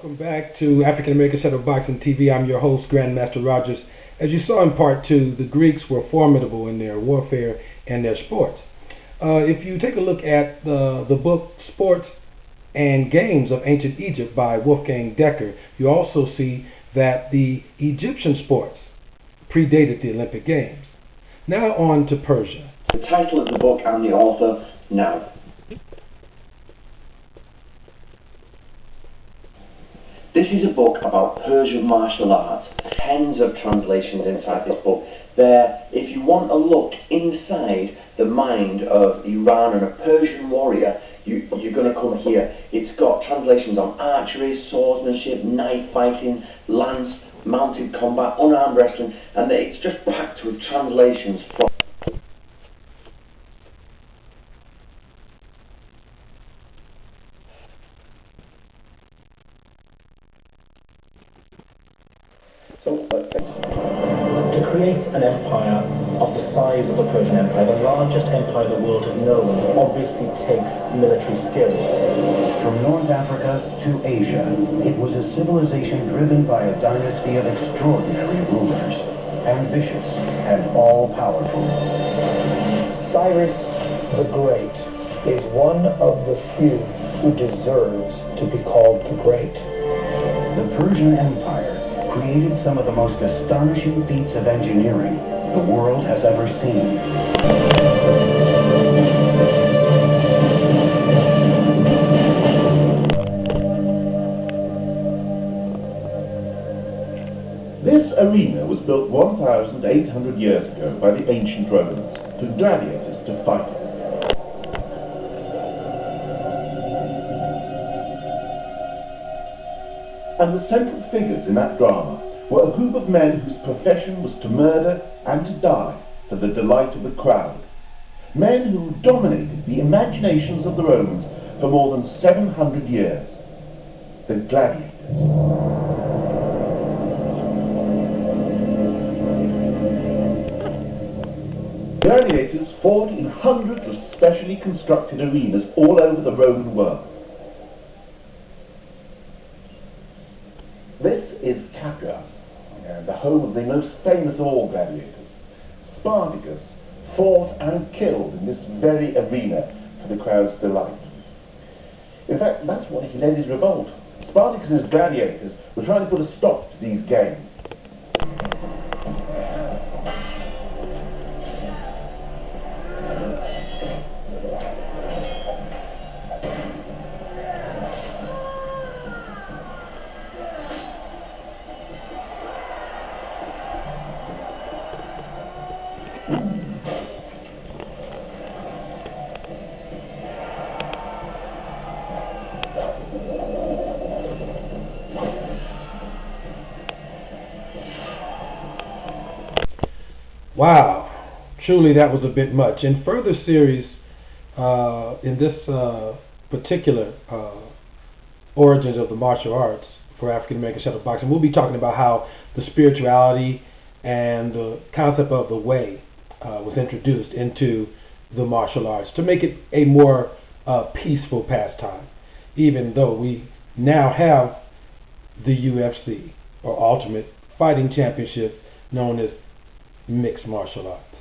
Welcome back to African American Shadow Boxing TV. I'm your host, Grandmaster Rogers. As you saw in part 2, the Greeks were formidable in their warfare and their sports. If you take a look at the book Sports and Games of Ancient Egypt by Wolfgang Decker, you also see that the Egyptian sports predated the Olympic Games. Now on to Persia. The title of the book and the author now. This is a book about Persian martial arts. Tens of translations inside this book. There, if you want a look inside the mind of Iran and a Persian warrior, you're going to come here. It's got translations on archery, swordsmanship, knife fighting, lance, mounted combat, unarmed wrestling, and it's just packed with translations from to create an empire of the size of the Persian Empire, the largest empire the world has known, obviously takes military skill. From North Africa to Asia, it was a civilization driven by a dynasty of extraordinary rulers, ambitious and all-powerful. Cyrus the Great is one of the few who deserves to be called the Great. The Persian Empire created some of the most astonishing feats of engineering the world has ever seen. This arena was built 1,800 years ago by the ancient Romans for gladiators to fight in. And the central figures in that drama were a group of men whose profession was to murder and to die for the delight of the crowd. Men who dominated the imaginations of the Romans for more than 700 years. The gladiators. Gladiators fought in hundreds of specially constructed arenas all over the Roman world. This is Capua, the home of the most famous of all gladiators. Spartacus fought and killed in this very arena for the crowd's delight. In fact, that's why he led his revolt. Spartacus's gladiators were trying to put a stop to these games. Wow, truly that was a bit much. In further series, in this particular origins of the martial arts for African American Shadow Boxing, we'll be talking about how the spirituality and the concept of the way was introduced into the martial arts to make it a more peaceful pastime, even though we now have the UFC, or Ultimate Fighting Championship, known as mixed martial arts.